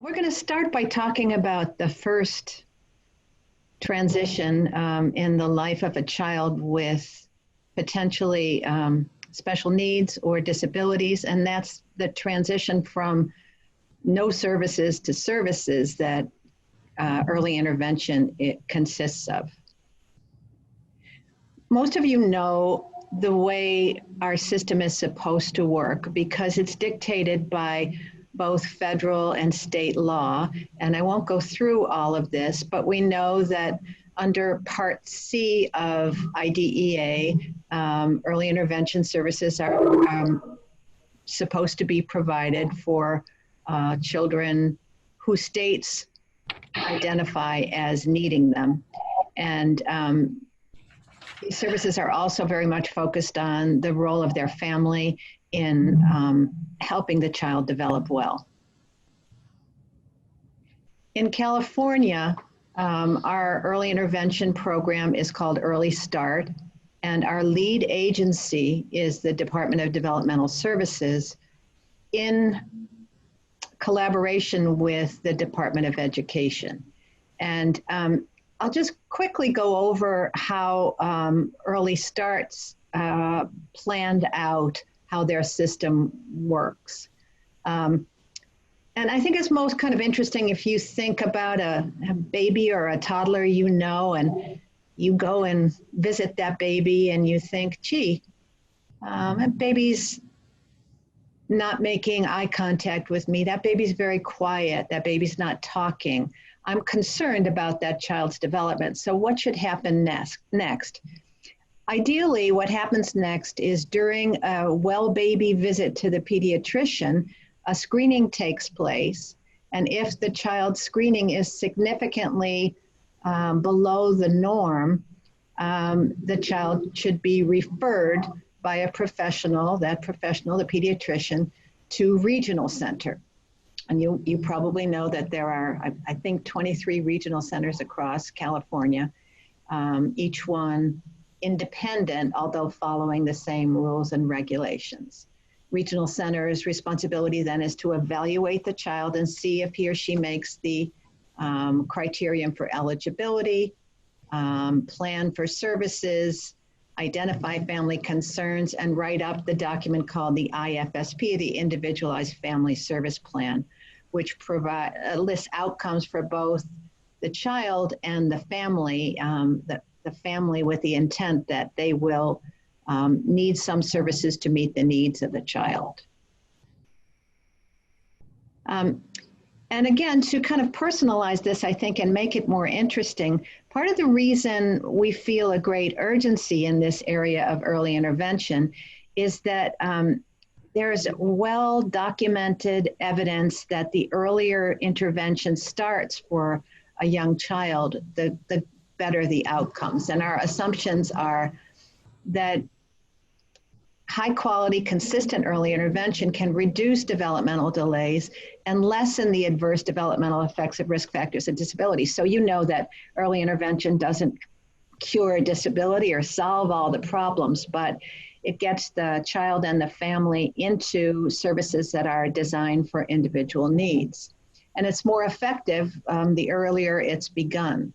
We're going to start by talking about the first transition in the life of a child with potentially special needs or disabilities, and that's the transition from no services to services that early intervention consists of. Most of you know the way our system is supposed to work because it's dictated by both federal and state law. And I won't go through all of this, but we know that under Part C of IDEA, early intervention services are supposed to be provided for children who states identify as needing them. And these services are also very much focused on the role of their family in helping the child develop well. In California, our early intervention program is called Early Start, and our lead agency is the Department of Developmental Services in collaboration with the Department of Education. And I'll just quickly go over how Early Start's planned out how their system works. And I think it's most kind of interesting if you think about a baby or a toddler you know, and you go and visit that baby and you think, gee, that baby's not making eye contact with me. That baby's very quiet. That baby's not talking. I'm concerned about that child's development. So what should happen next? Ideally, what happens next is during a well baby visit to the pediatrician, a screening takes place. And if the child's screening is significantly below the norm, the child should be referred by a professional, the pediatrician, to regional center. And you probably know that there are, I think, 23 regional centers across California, each one independent, although following the same rules and regulations. Regional center's responsibility then is to evaluate the child and see if he or she makes the criterion for eligibility, plan for services, identify family concerns, and write up the document called the IFSP, the Individualized Family Service Plan, which lists outcomes for both the child and the family, the family with the intent that they will need some services to meet the needs of the child. And again, to kind of personalize this, I think, and make it more interesting, part of the reason we feel a great urgency in this area of early intervention is that there's well-documented evidence that the earlier intervention starts for a young child, the better the outcomes. And our assumptions are that high-quality, consistent early intervention can reduce developmental delays and lessen the adverse developmental effects of risk factors and disabilities. So you know that early intervention doesn't cure disability or solve all the problems, but it gets the child and the family into services that are designed for individual needs. And it's more effective the earlier it's begun.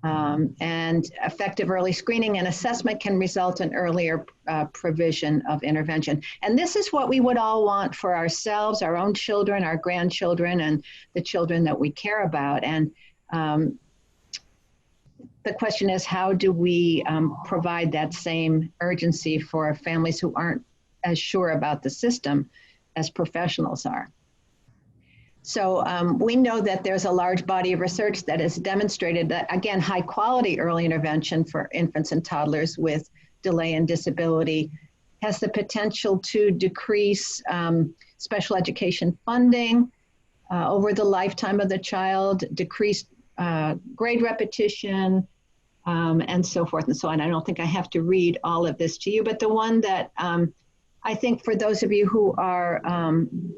And effective early screening and assessment can result in earlier provision of intervention. And this is what we would all want for ourselves, our own children, our grandchildren, and the children that we care about. And the question is, how do we provide that same urgency for families who aren't as sure about the system as professionals are? So we know that there's a large body of research that has demonstrated that, again, high quality early intervention for infants and toddlers with delay and disability has the potential to decrease special education funding over the lifetime of the child, decrease grade repetition, and so forth and so on. I don't think I have to read all of this to you, but the one that I think for those of you who are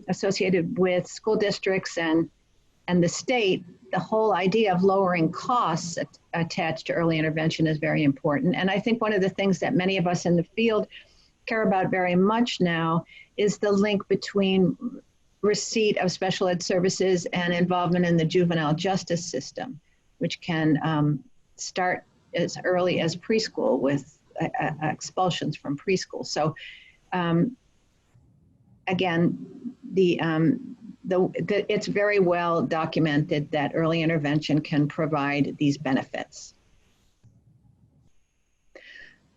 associated with school districts and the state, the whole idea of lowering costs attached to early intervention is very important. And I think one of the things that many of us in the field care about very much now is the link between receipt of special ed services and involvement in the juvenile justice system, which can start as early as preschool with expulsions from preschool. So again, it's very well documented that early intervention can provide these benefits.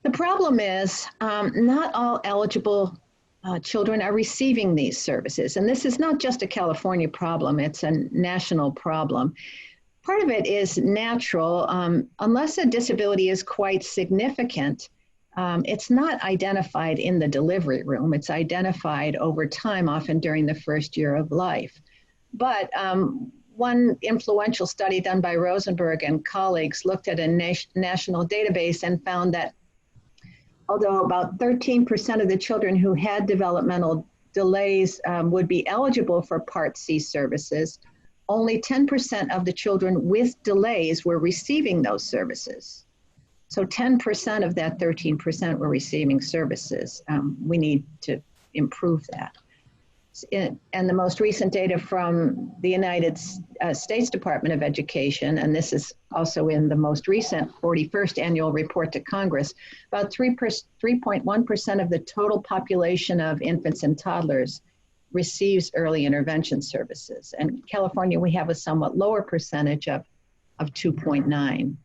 The problem is not all eligible children are receiving these services. And this is not just a California problem, it's a national problem. Part of it is natural. Unless a disability is quite significant, it's not identified in the delivery room. It's identified over time, often during the first year of life. But one influential study done by Rosenberg and colleagues looked at a national database and found that although about 13% of the children who had developmental delays would be eligible for Part C services, only 10% of the children with delays were receiving those services. So 10% of that 13% were receiving services. We need to improve that. And the most recent data from the United States Department of Education, and this is also in the most recent 41st annual report to Congress, about 3.1% of the total population of infants and toddlers receives early intervention services. And in California, we have a somewhat lower percentage of 2.9.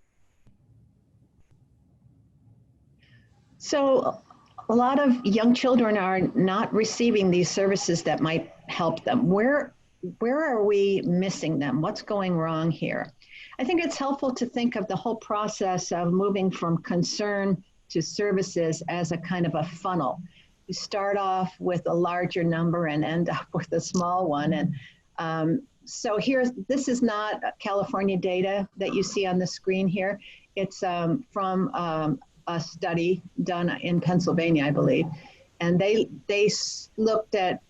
So a lot of young children are not receiving these services that might help them. Where are we missing them? What's going wrong here? I think it's helpful to think of the whole process of moving from concern to services as a kind of a funnel. You start off with a larger number and end up with a small one. And so this is not California data that you see on the screen here. It's from a study done in Pennsylvania, I believe. And they looked at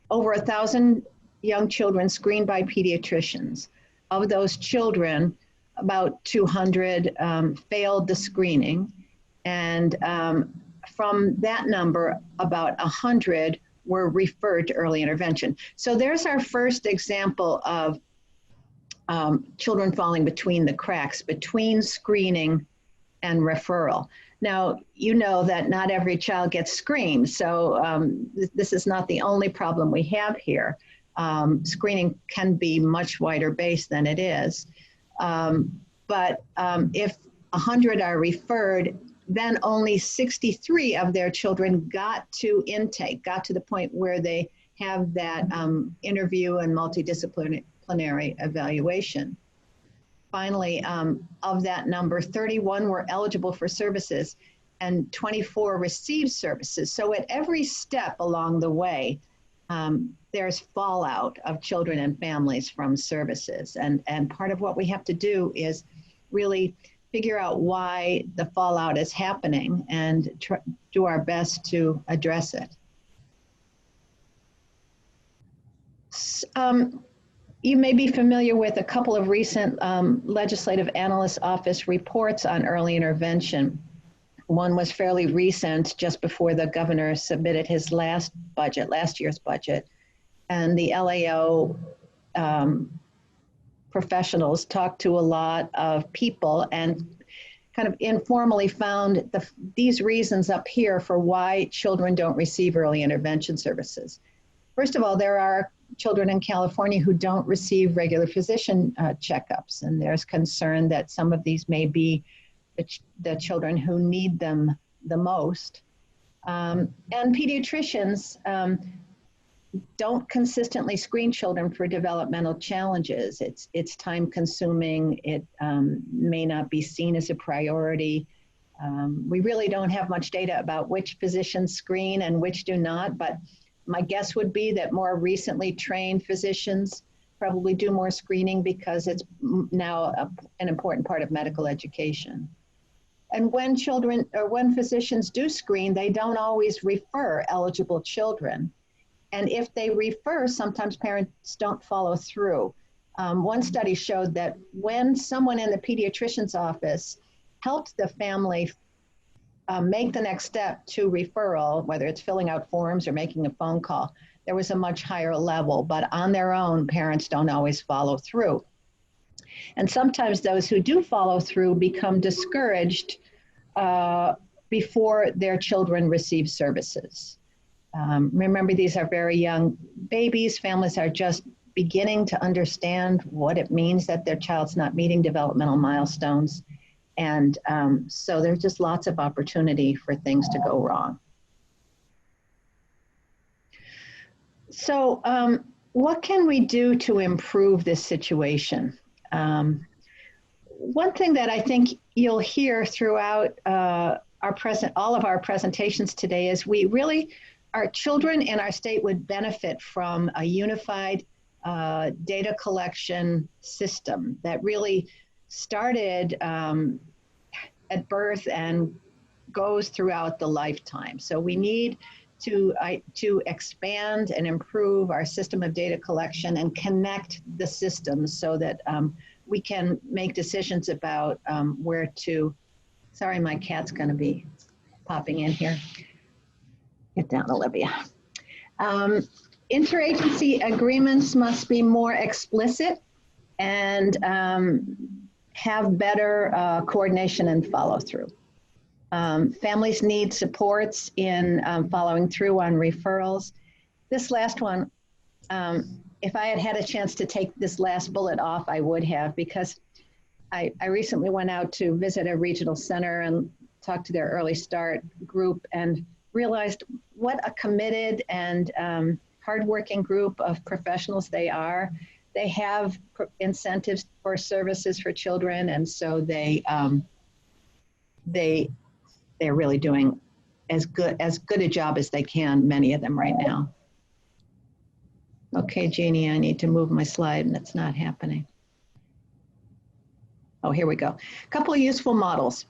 over 1,000 young children screened by pediatricians. Of those children, about 200 failed the screening. And from that number, about 100 were referred to early intervention. So there's our first example of children falling between the cracks, between screening and referral. Now, you know that not every child gets screened, so this is not the only problem we have here. Screening can be much wider based than it is. But if 100 are referred, then only 63 of their children got to intake, got to the point where they have that interview and multidisciplinary evaluation. Finally, of that number, 31 were eligible for services and 24 received services. So at every step along the way, there's fallout of children and families from services. And part of what we have to do is really figure out why the fallout is happening and do our best to address it. You may be familiar with a couple of recent Legislative Analyst Office reports on early intervention. One was fairly recent, just before the governor submitted his last year's budget. And the LAO professionals talked to a lot of people and kind of informally found these reasons up here for why children don't receive early intervention services. First of all, there are children in California who don't receive regular physician checkups, and there's concern that some of these may be the children who need them the most. And pediatricians don't consistently screen children for developmental challenges. It's time consuming. It may not be seen as a priority. We really don't have much data about which physicians screen and which do not, but my guess would be that more recently trained physicians probably do more screening because it's now an important part of medical education. And when physicians do screen, they don't always refer eligible children. And if they refer, sometimes parents don't follow through. One study showed that when someone in the pediatrician's office helped the family make the next step to referral, whether it's filling out forms or making a phone call, there was a much higher level, but on their own, parents don't always follow through. And sometimes those who do follow through become discouraged before their children receive services. Remember, these are very young babies. Families are just beginning to understand what it means that their child's not meeting developmental milestones. And so there's just lots of opportunity for things to go wrong. So what can we do to improve this situation? One thing that I think you'll hear throughout all of our presentations today is our children in our state would benefit from a unified data collection system that really started at birth and goes throughout the lifetime. So we need to expand and improve our system of data collection and connect the systems so that we can make decisions about where to. Sorry, my cat's going to be popping in here. Get down, Olivia. Interagency agreements must be more explicit and have better coordination and follow through. Families need supports in following through on referrals. This last one, if I had had a chance to take this last bullet off, I would have, because I recently went out to visit a regional center and talked to their early start group and realized what a committed and hardworking group of professionals they are. They have incentives for services for children, and so they're really doing as good a job as they can, many of them right now. Okay, Jeannie, I need to move my slide and it's not happening. Oh, here we go. A couple of useful models.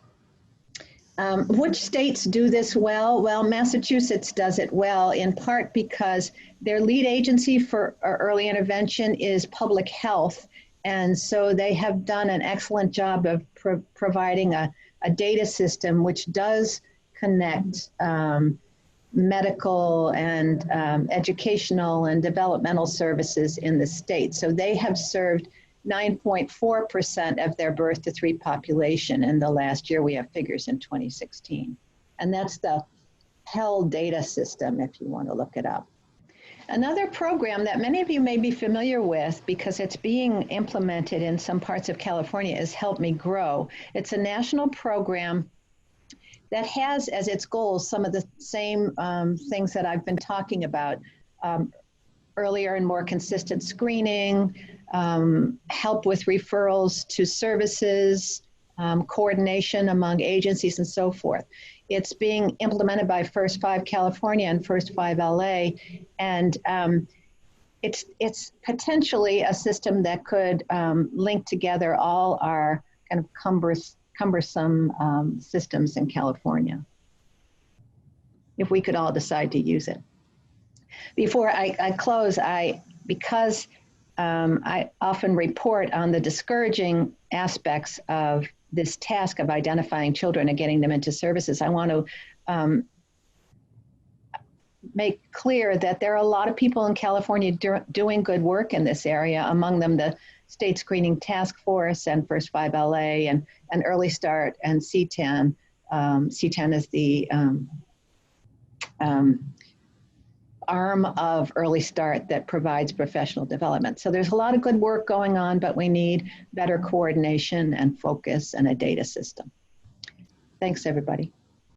Which states do this well? Well, Massachusetts does it well, in part because their lead agency for early intervention is public health. And so they have done an excellent job of providing a data system which does connect medical and educational and developmental services in the state. So they have served 9.4% of their birth to 3 population in the last year. We have figures in 2016. And that's the PEL data system, if you want to look it up. Another program that many of you may be familiar with because it's being implemented in some parts of California is Help Me Grow. It's a national program that has as its goals some of the same things that I've been talking about earlier, and more consistent screening, help with referrals to services, coordination among agencies, and so forth. It's being implemented by First 5 California and First 5 LA, and it's potentially a system that could link together all our kind of cumbersome systems in California, if we could all decide to use it. Before I close, because I often report on the discouraging aspects of this task of identifying children and getting them into services, I want to make clear that there are a lot of people in California doing good work in this area, among them the State Screening Task Force and First 5 LA and Early Start and CTAN. CTAN is the arm of Early Start that provides professional development. So there's a lot of good work going on, but we need better coordination and focus and a data system. Thanks, everybody.